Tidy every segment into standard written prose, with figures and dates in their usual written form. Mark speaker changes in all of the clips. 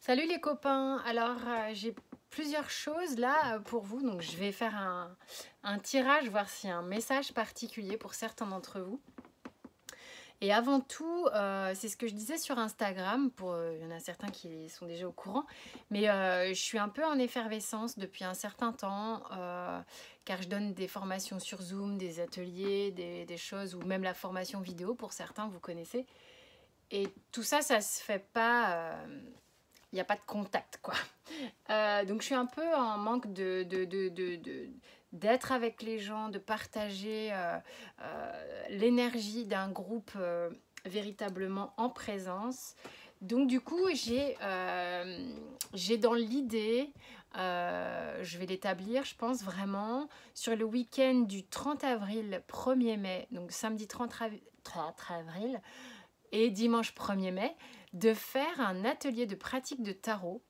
Speaker 1: Salut les copains, alors j'ai plusieurs choses là pour vous, donc je vais faire un tirage, voir s'il y a un message particulier pour certains d'entre vous. Et avant tout, c'est ce que je disais sur Instagram, il y en a certains qui sont déjà au courant, mais je suis un peu en effervescence depuis un certain temps, car je donne des formations sur Zoom, des ateliers, des choses, ou même la formation vidéo pour certains, vous connaissez. Et tout ça, ça se fait pas... il n'y a pas de contact, quoi. Donc je suis un peu en manque d'être avec les gens, de partager l'énergie d'un groupe véritablement en présence. Donc du coup, j'ai dans l'idée, je vais l'établir, je pense vraiment, sur le week-end du 30 avril, 1er mai, donc samedi 30 avril et dimanche 1er mai, de faire un atelier de pratique de tarot.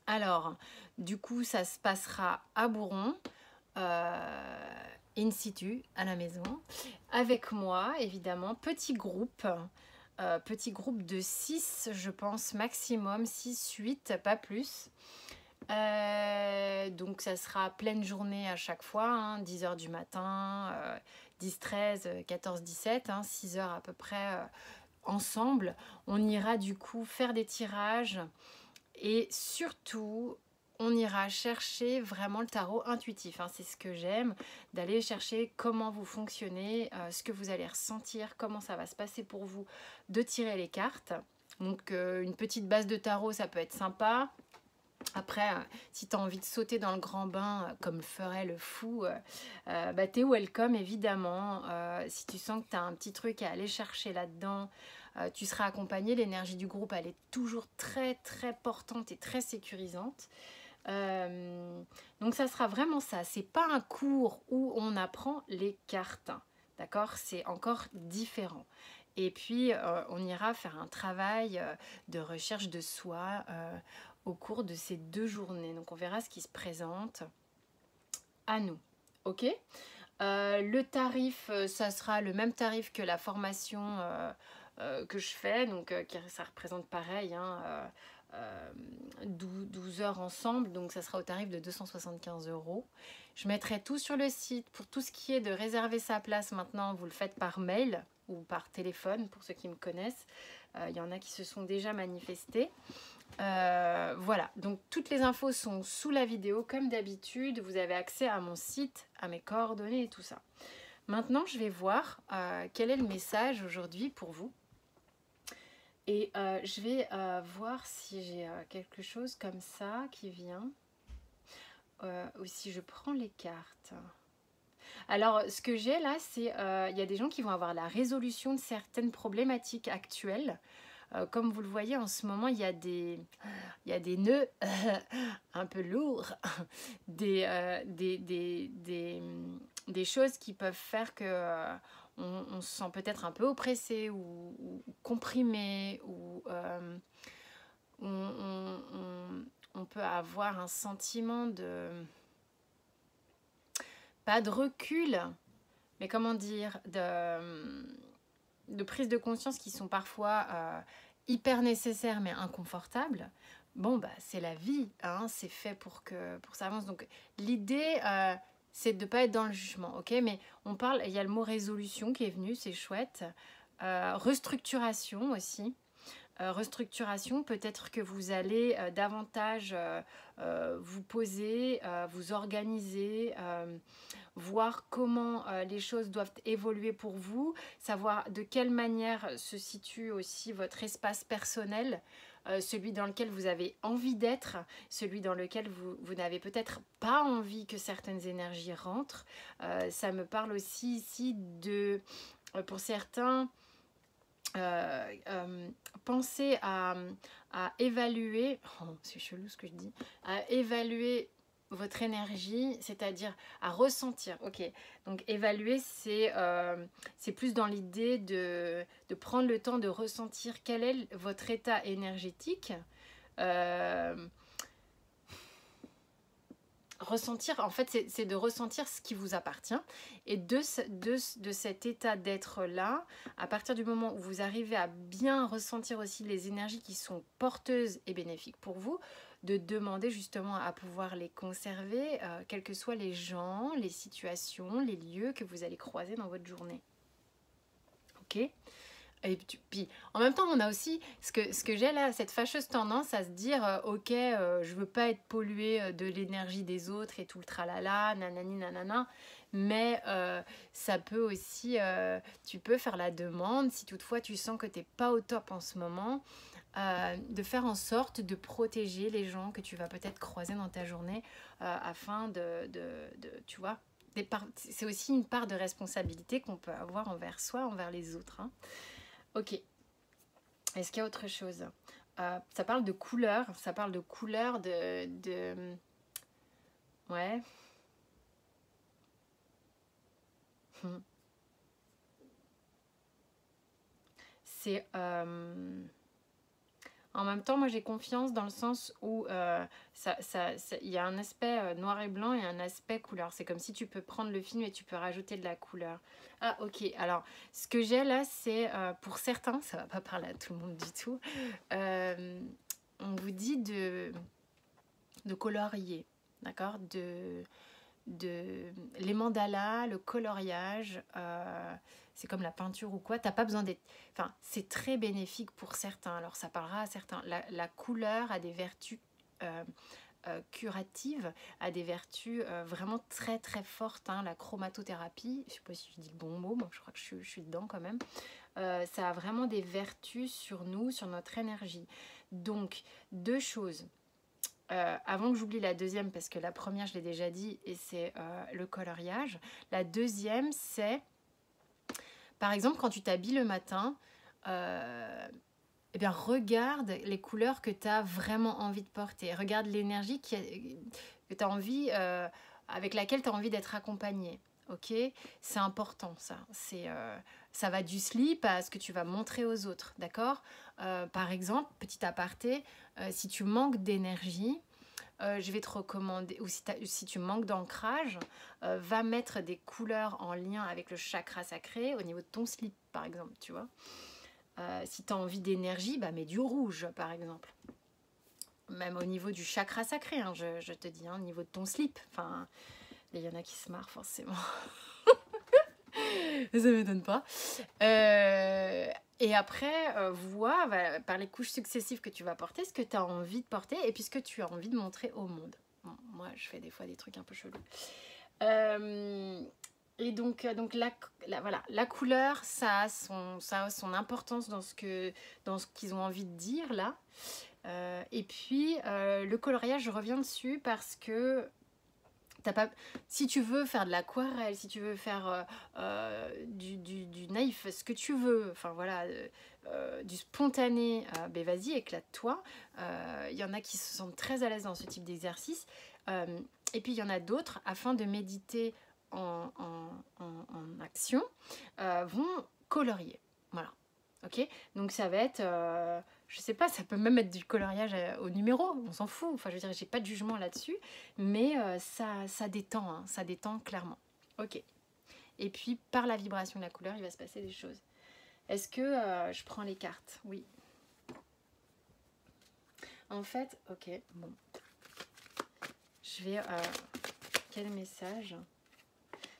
Speaker 1: Alors, du coup, ça se passera à Bourron, in situ, à la maison, avec moi, évidemment, petit groupe de 6, je pense, maximum, 6, 8, pas plus. Donc, ça sera pleine journée à chaque fois, hein, 10h du matin, 10, 13, 14, 17, 6 heures à peu près ensemble. On ira du coup faire des tirages et surtout on ira chercher vraiment le tarot intuitif, c'est ce que j'aime, d'aller chercher comment vous fonctionnez, ce que vous allez ressentir, comment ça va se passer pour vous de tirer les cartes. Donc une petite base de tarot, ça peut être sympa. Après, si tu as envie de sauter dans le grand bain, comme le ferait le fou, t'es welcome évidemment. Si tu sens que tu as un petit truc à aller chercher là-dedans, tu seras accompagné. L'énergie du groupe, elle est toujours très très portante et très sécurisante. Donc ça sera vraiment ça. C'est pas un cours où on apprend les cartes, d'accord? C'est encore différent. Et puis, on ira faire un travail de recherche de soi au cours de ces 2 journées. Donc, on verra ce qui se présente à nous. Ok? Le tarif, ça sera le même tarif que la formation que je fais. Donc, ça représente pareil, 12 heures ensemble. Donc, ça sera au tarif de 275 €. Je mettrai tout sur le site. Pour tout ce qui est de réserver sa place, maintenant, vous le faites par mail ou par téléphone, pour ceux qui me connaissent. Il y en a qui se sont déjà manifestés. Voilà, donc toutes les infos sont sous la vidéo comme d'habitude. Vous avez accès à mon site, à mes coordonnées et tout ça. Maintenant, je vais voir quel est le message aujourd'hui pour vous. Et je vais voir si j'ai quelque chose comme ça qui vient. Ou si je prends les cartes. Alors, ce que j'ai là, c'est il y a des gens qui vont avoir la résolution de certaines problématiques actuelles. Comme vous le voyez, en ce moment, il y a des nœuds un peu lourds, des choses qui peuvent faire que on se sent peut-être un peu oppressé ou comprimé, ou on peut avoir un sentiment de... pas de recul, mais comment dire, de prise de conscience qui sont parfois hyper nécessaires mais inconfortables. Bon, c'est la vie, c'est fait pour ça avance. Donc l'idée, c'est de ne pas être dans le jugement, ok? Mais on parle, il y a le mot résolution qui est venu, c'est chouette. Restructuration aussi. Restructuration, peut-être que vous allez davantage vous poser, vous organiser, voir comment les choses doivent évoluer pour vous, savoir de quelle manière se situe aussi votre espace personnel, celui dans lequel vous avez envie d'être, celui dans lequel vous n'avez peut-être pas envie que certaines énergies rentrent. Ça me parle aussi ici de, pour certains, penser à évaluer, c'est chelou ce que je dis, à évaluer votre énergie, c'est-à-dire à ressentir. Ok, donc évaluer, c'est plus dans l'idée de prendre le temps de ressentir quel est votre état énergétique. ressentir, en fait, c'est de ressentir ce qui vous appartient. Et de cet état d'être là, à partir du moment où vous arrivez à bien ressentir aussi les énergies qui sont porteuses et bénéfiques pour vous, de demander justement à pouvoir les conserver, quels que soient les gens, les situations, les lieux que vous allez croiser dans votre journée. Ok ? Et puis, en même temps, on a aussi ce que j'ai là, cette fâcheuse tendance à se dire ok, je veux pas être polluée de l'énergie des autres et tout le tralala, nanani nanana. Mais ça peut aussi, tu peux faire la demande, si toutefois tu sens que t'es pas au top en ce moment, de faire en sorte de protéger les gens que tu vas peut-être croiser dans ta journée afin tu vois, c'est aussi une part de responsabilité qu'on peut avoir envers soi, envers les autres. Hein. Ok. Est-ce qu'il y a autre chose? Ça parle de couleur. Ça parle de couleur Ouais. C'est... En même temps, moi j'ai confiance dans le sens où il y a un aspect noir et blanc et un aspect couleur. C'est comme si tu peux prendre le film et tu peux rajouter de la couleur. Ah ok, alors ce que j'ai là c'est pour certains, ça va pas parler à tout le monde du tout, on vous dit de colorier, d'accord, les mandalas, le coloriage, c'est comme la peinture ou quoi, t'as pas besoin d'être... Enfin, c'est très bénéfique pour certains, alors ça parlera à certains. La couleur a des vertus curatives, a des vertus vraiment très très fortes, hein. La chromatothérapie, je sais pas si je dis le bon mot, bon, je crois que je suis dedans quand même, ça a vraiment des vertus sur nous, sur notre énergie. Donc, deux choses. Avant que j'oublie la deuxième, parce que la première je l'ai déjà dit, et c'est le coloriage. La deuxième c'est, par exemple, quand tu t'habilles le matin, eh bien, regarde les couleurs que tu as vraiment envie de porter. Regarde l'énergie que tu as envie, avec laquelle tu as envie d'être accompagnée. Ok, c'est important ça. Ça va du slip à ce que tu vas montrer aux autres, d'accord. Par exemple, petit aparté, si tu manques d'énergie, je vais te recommander, ou si tu manques d'ancrage, va mettre des couleurs en lien avec le chakra sacré au niveau de ton slip, par exemple, tu vois. Si tu as envie d'énergie, bah, mets du rouge, par exemple. Même au niveau du chakra sacré, hein, je te dis, hein, au niveau de ton slip. Enfin, il y en a qui se marrent forcément. Ça ne m'étonne pas. Et après, vois par les couches successives que tu vas porter ce que tu as envie de porter et puis ce que tu as envie de montrer au monde. Bon, moi, je fais des fois des trucs un peu chelous. Et donc voilà, la couleur, ça a son importance dans ce qu'ils ont envie de dire là. Et puis, le coloriage, je reviens dessus parce que si tu veux faire de l'aquarelle, si tu veux faire du naïf, ce que tu veux, enfin voilà, du spontané, ben vas-y, éclate-toi. Il y en a qui se sentent très à l'aise dans ce type d'exercice. Et puis il y en a d'autres, afin de méditer en action, vont colorier. Voilà. Ok, donc ça va être, je sais pas, ça peut même être du coloriage au numéro, on s'en fout. Enfin, je veux dire, j'ai pas de jugement là-dessus, mais ça détend, hein, ça détend clairement. Ok. Et puis, par la vibration de la couleur, il va se passer des choses. Est-ce que je prends les cartes? Oui. En fait, ok, bon. Je vais... quel message?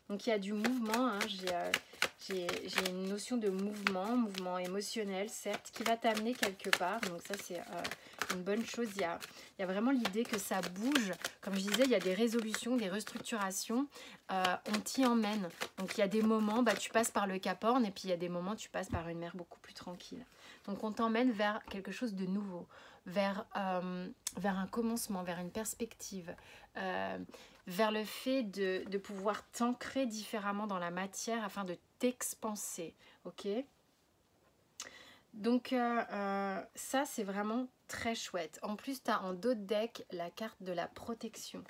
Speaker 1: Donc, il y a du mouvement, hein, j'ai une notion de mouvement émotionnel, certes, qui va t'amener quelque part. Donc ça, c'est une bonne chose. Il y a vraiment l'idée que ça bouge. Comme je disais, il y a des résolutions, des restructurations. On t'y emmène. Donc il y a des moments, bah, tu passes par le Cap Horn et puis il y a des moments, tu passes par une mer beaucoup plus tranquille. Donc on t'emmène vers quelque chose de nouveau, vers un commencement, vers une perspective, vers le fait de pouvoir t'ancrer différemment dans la matière afin de t'expanser, ok? Donc ça, c'est vraiment très chouette. En plus, tu as en dos de deck la carte de la protection.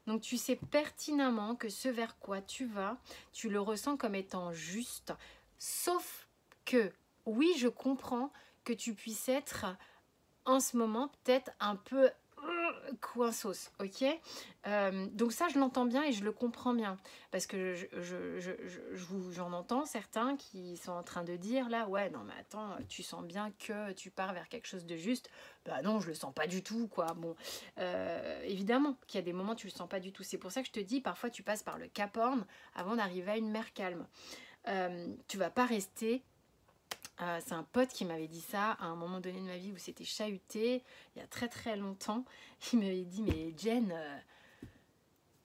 Speaker 1: Donc tu sais pertinemment que ce vers quoi tu vas, tu le ressens comme étant juste. Sauf que, oui, je comprends que tu puisses être en ce moment peut-être un peu coinsos, ok. Donc ça, je l'entends bien et je le comprends bien. Parce que j'en entends certains qui sont en train de dire là, ouais, non mais attends, tu sens bien que tu pars vers quelque chose de juste. Bah non, je le sens pas du tout, quoi. Bon, évidemment qu'il y a des moments où tu le sens pas du tout. C'est pour ça que je te dis, parfois tu passes par le Cap Horn avant d'arriver à une mer calme. Tu vas pas rester... c'est un pote qui m'avait dit ça à un moment donné de ma vie où c'était chahuté, il y a très très longtemps. Il m'avait dit, mais Jen,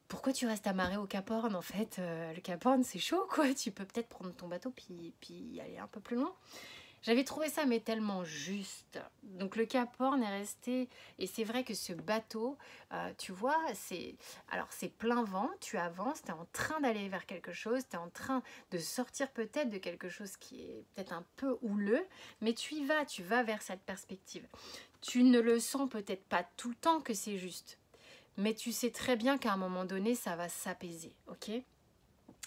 Speaker 1: pourquoi tu restes amarrée au Cap Horn en fait? Le Cap Horn c'est chaud quoi, tu peux peut-être prendre ton bateau puis aller un peu plus loin. J'avais trouvé ça mais tellement juste. Donc le Cap Horn est resté, et c'est vrai que ce bateau, tu vois, c'est plein vent, tu avances, tu es en train d'aller vers quelque chose, tu es en train de sortir peut-être de quelque chose qui est peut-être un peu houleux, mais tu vas vers cette perspective. Tu ne le sens peut-être pas tout le temps que c'est juste, mais tu sais très bien qu'à un moment donné, ça va s'apaiser, ok?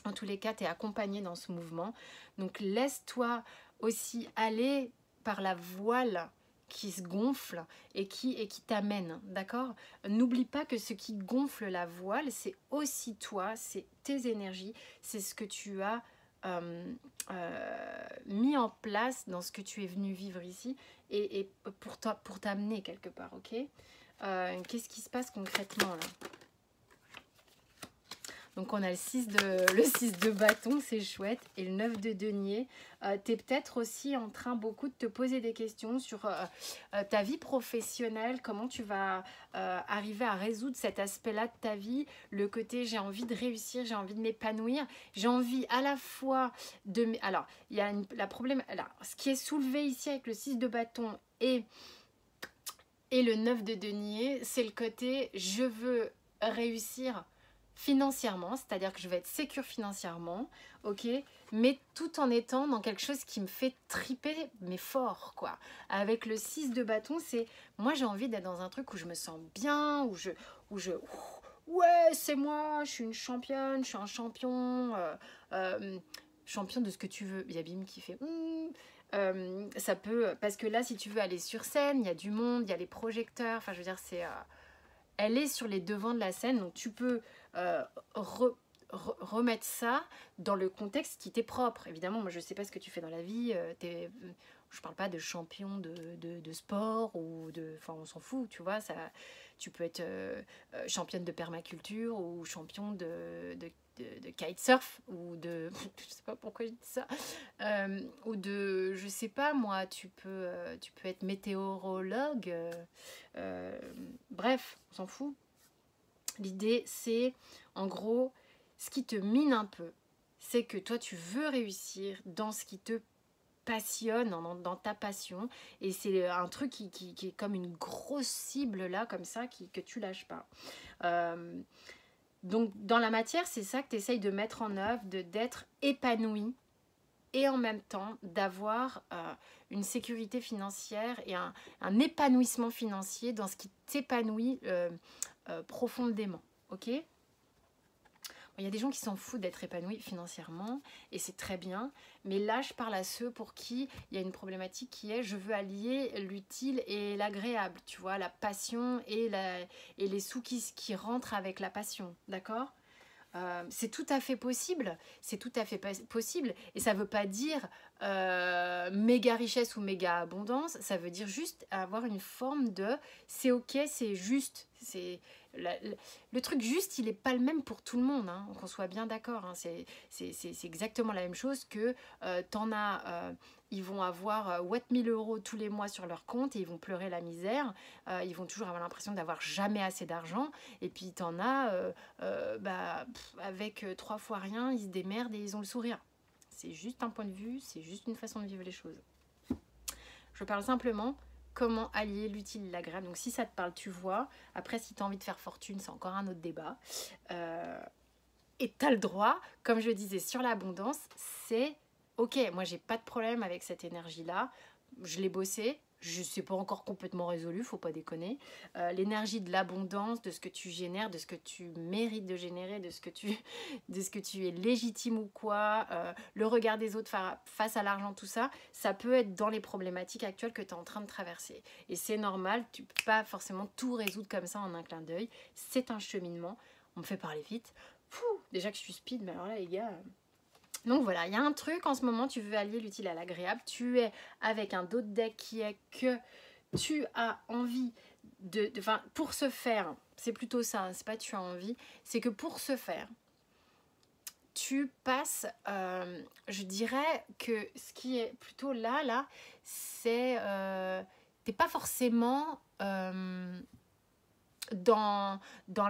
Speaker 1: En tous les cas, tu es accompagné dans ce mouvement, donc laisse-toi aussi aller par la voile qui se gonfle et qui t'amène, d'accord? N'oublie pas que ce qui gonfle la voile, c'est aussi toi, c'est tes énergies, c'est ce que tu as mis en place dans ce que tu es venu vivre ici et pour t'amener quelque part, ok? Qu'est-ce qui se passe concrètement là? Donc on a le 6 de bâton, c'est chouette, et le 9 de denier. Tu es peut-être aussi en train beaucoup de te poser des questions sur ta vie professionnelle, comment tu vas arriver à résoudre cet aspect-là de ta vie, le côté j'ai envie de réussir, j'ai envie de m'épanouir, j'ai envie à la fois de... Alors, il y a la problème... Alors, ce qui est soulevé ici avec le 6 de bâton et le 9 de denier, c'est le côté je veux réussir financièrement, c'est-à-dire que je vais être sécure financièrement, ok, mais tout en étant dans quelque chose qui me fait triper, mais fort, quoi. Avec le 6 de bâton, c'est, moi j'ai envie d'être dans un truc où je me sens bien, ouais, c'est moi, je suis une championne, je suis un champion, champion de ce que tu veux. Il y a Bim qui fait... ça peut, parce que là, si tu veux aller sur scène, il y a du monde, il y a les projecteurs, enfin je veux dire, elle est sur les devants de la scène, donc tu peux remettre ça dans le contexte qui t'est propre. Évidemment, moi je sais pas ce que tu fais dans la vie, je parle pas de champion de sport ou de... Enfin, on s'en fout, tu vois, ça, tu peux être championne de permaculture ou champion de kitesurf ou de... je sais pas pourquoi je dis ça. Ou de... Je sais pas, moi, tu peux être météorologue. Bref, on s'en fout. L'idée, c'est, en gros, ce qui te mine un peu, c'est que toi, tu veux réussir dans ce qui te passionne, dans ta passion, et c'est un truc qui est comme une grosse cible là, comme ça, que tu lâches pas. Donc, dans la matière, c'est ça que tu essayes de mettre en œuvre, d'être épanoui, et en même temps d'avoir une sécurité financière et un épanouissement financier dans ce qui t'épanouit profondément, ok? Il y a des gens qui s'en foutent d'être épanouis financièrement et c'est très bien, mais là je parle à ceux pour qui il y a une problématique qui est je veux allier l'utile et l'agréable, tu vois, la passion et les sous qui rentrent avec la passion, d'accord? C'est tout à fait possible, et ça veut pas dire méga richesse ou méga abondance, ça veut dire juste avoir une forme de c'est ok, c'est juste, le truc juste, il est pas le même pour tout le monde, hein, qu'on soit bien d'accord, hein, c'est exactement la même chose que t'en as... ils vont avoir 1000 € tous les mois sur leur compte et ils vont pleurer la misère. Ils vont toujours avoir l'impression d'avoir jamais assez d'argent. Et puis t'en as, avec 3 fois rien, ils se démerdent et ils ont le sourire. C'est juste un point de vue, c'est juste une façon de vivre les choses. Je parle simplement comment allier l'utile et l'agréable. Donc si ça te parle, tu vois. Après, si tu as envie de faire fortune, c'est encore un autre débat. Et tu as le droit, comme je disais, sur l'abondance, c'est... Ok, moi j'ai pas de problème avec cette énergie-là, je l'ai bossé, sais pas encore complètement résolu, faut pas déconner. L'énergie de l'abondance, de ce que tu génères, de ce que tu mérites de générer, de ce que tu, de ce que tu es légitime ou quoi, le regard des autres face à l'argent, tout ça, ça peut être dans les problématiques actuelles que tu es en train de traverser. Et c'est normal, tu peux pas forcément tout résoudre comme ça en un clin d'œil. C'est un cheminement. On me fait parler vite. Déjà que je suis speed, mais alors là, les gars... Donc voilà, il y a un truc en ce moment, tu veux allier l'utile à l'agréable. Tu es avec un d'autre deck qui est que tu as envie enfin, pour ce faire, c'est plutôt ça, hein, c'est pas tu as envie, c'est que pour ce faire, tu passes, je dirais que ce qui est plutôt là, c'est, t'es pas forcément dans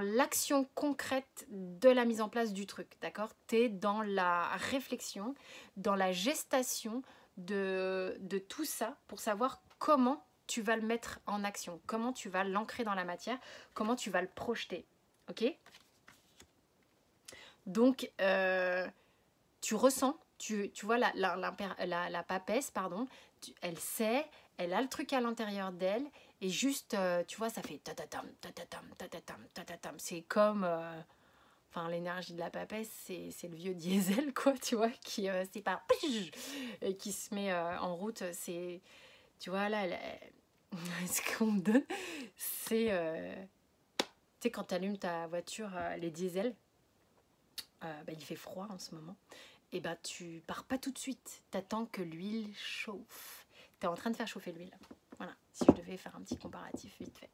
Speaker 1: l'action concrète de la mise en place du truc, d'accord? Tu es dans la réflexion, dans la gestation de tout ça pour savoir comment tu vas le mettre en action, comment tu vas l'ancrer dans la matière, comment tu vas le projeter, ok? Donc, tu ressens, tu vois la papesse, pardon, elle sait, elle a le truc à l'intérieur d'elle, et juste, tu vois, ça fait tatatam, tatatam, tatatam, tatatam. C'est comme, enfin, l'énergie de la papesse, c'est le vieux diesel, quoi, tu vois, qui, c'est pas, et qui se met en route. C'est, tu vois, là, ce qu'on me donne, c'est, tu sais, quand tu allumes ta voiture, les diesels, bah, il fait froid en ce moment, et bah tu pars pas tout de suite, t'attends que l'huile chauffe. T'es en train de faire chauffer l'huile. Voilà, si je devais faire un petit comparatif vite fait.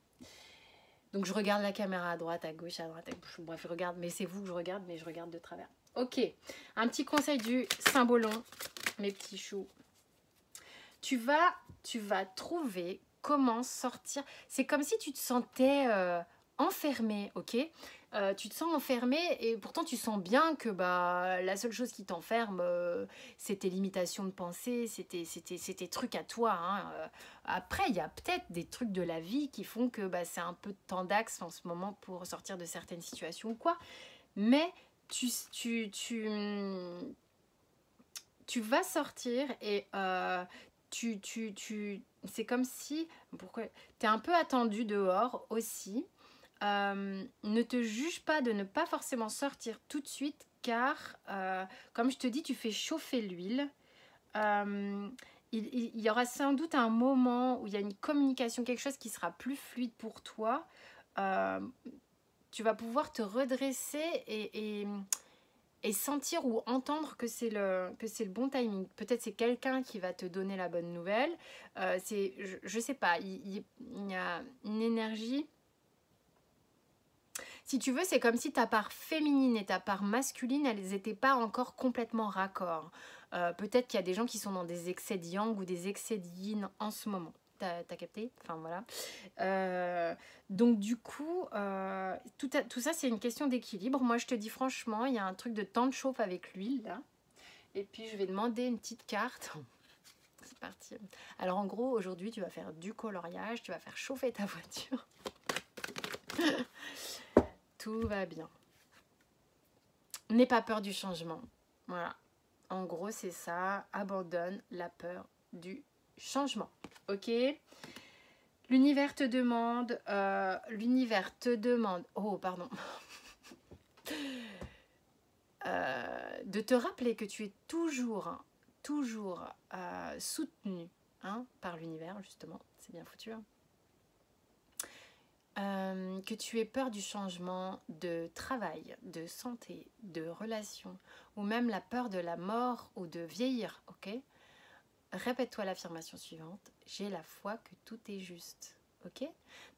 Speaker 1: Donc je regarde la caméra à droite, à gauche, à droite, à gauche. Bref, je regarde, mais c'est vous que je regarde, mais je regarde de travers. Ok, un petit conseil du Symbolon, mes petits choux. Tu vas trouver comment sortir. C'est comme si tu te sentais enfermé, ok? Tu te sens enfermé et pourtant tu sens bien que bah, la seule chose qui t'enferme, c'est tes limitations de pensée, c'est tes trucs à toi. Hein. Après, il y a peut-être des trucs de la vie qui font que bah, c'est un peu de temps d'axe en ce moment pour sortir de certaines situations ou quoi. Mais tu vas sortir et c'est comme si... Pourquoi? Tu es un peu attendu dehors aussi. Ne te juge pas de ne pas forcément sortir tout de suite car, comme je te dis, tu fais chauffer l'huile. Il y aura sans doute un moment où il y a une communication, quelque chose qui sera plus fluide pour toi. Tu vas pouvoir te redresser et sentir ou entendre que c'est le bon timing. Peut-être c'est quelqu'un qui va te donner la bonne nouvelle. Je sais pas, il y a une énergie. Si tu veux, c'est comme si ta part féminine et ta part masculine, elles n'étaient pas encore complètement raccord. Peut-être qu'il y a des gens qui sont dans des excès de yang ou des excès de yin en ce moment. T'as capté? Enfin voilà. Donc du coup, tout ça c'est une question d'équilibre. Moi je te dis franchement, il y a un truc de temps de chauffe avec l'huile là. Et puis je vais demander une petite carte. C'est parti. Alors en gros, aujourd'hui tu vas faire du coloriage, tu vas faire chauffer ta voiture. Tout va bien. N'aie pas peur du changement. Voilà. En gros, c'est ça. Abandonne la peur du changement. Ok? L'univers te demande... Oh, pardon. De te rappeler que tu es toujours soutenu hein, par l'univers, justement. C'est bien foutu. Hein. Que tu aies peur du changement de travail, de santé, de relation, ou même la peur de la mort ou de vieillir, ok? Répète-toi l'affirmation suivante, j'ai la foi que tout est juste, ok?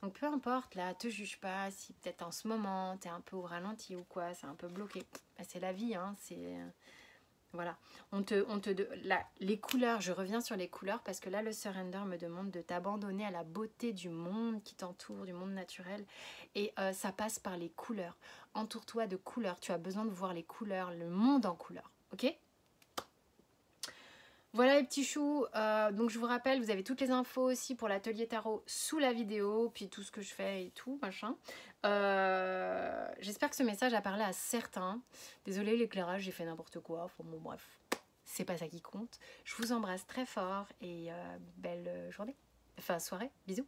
Speaker 1: Donc peu importe, là, te juge pas, si peut-être en ce moment, t'es un peu au ralenti ou quoi, c'est un peu bloqué, bah, c'est la vie, hein, c'est... Voilà, les couleurs, je reviens sur les couleurs parce que là le surrender me demande de t'abandonner à la beauté du monde qui t'entoure, du monde naturel et ça passe par les couleurs. Entoure-toi de couleurs, tu as besoin de voir les couleurs, le monde en couleurs, ok? Voilà les petits choux, donc je vous rappelle, vous avez toutes les infos aussi pour l'atelier tarot sous la vidéo, puis tout ce que je fais et tout, machin. J'espère que ce message a parlé à certains. Désolée l'éclairage, j'ai fait n'importe quoi, enfin bon bref, c'est pas ça qui compte. Je vous embrasse très fort et belle journée. enfin soirée. Bisous.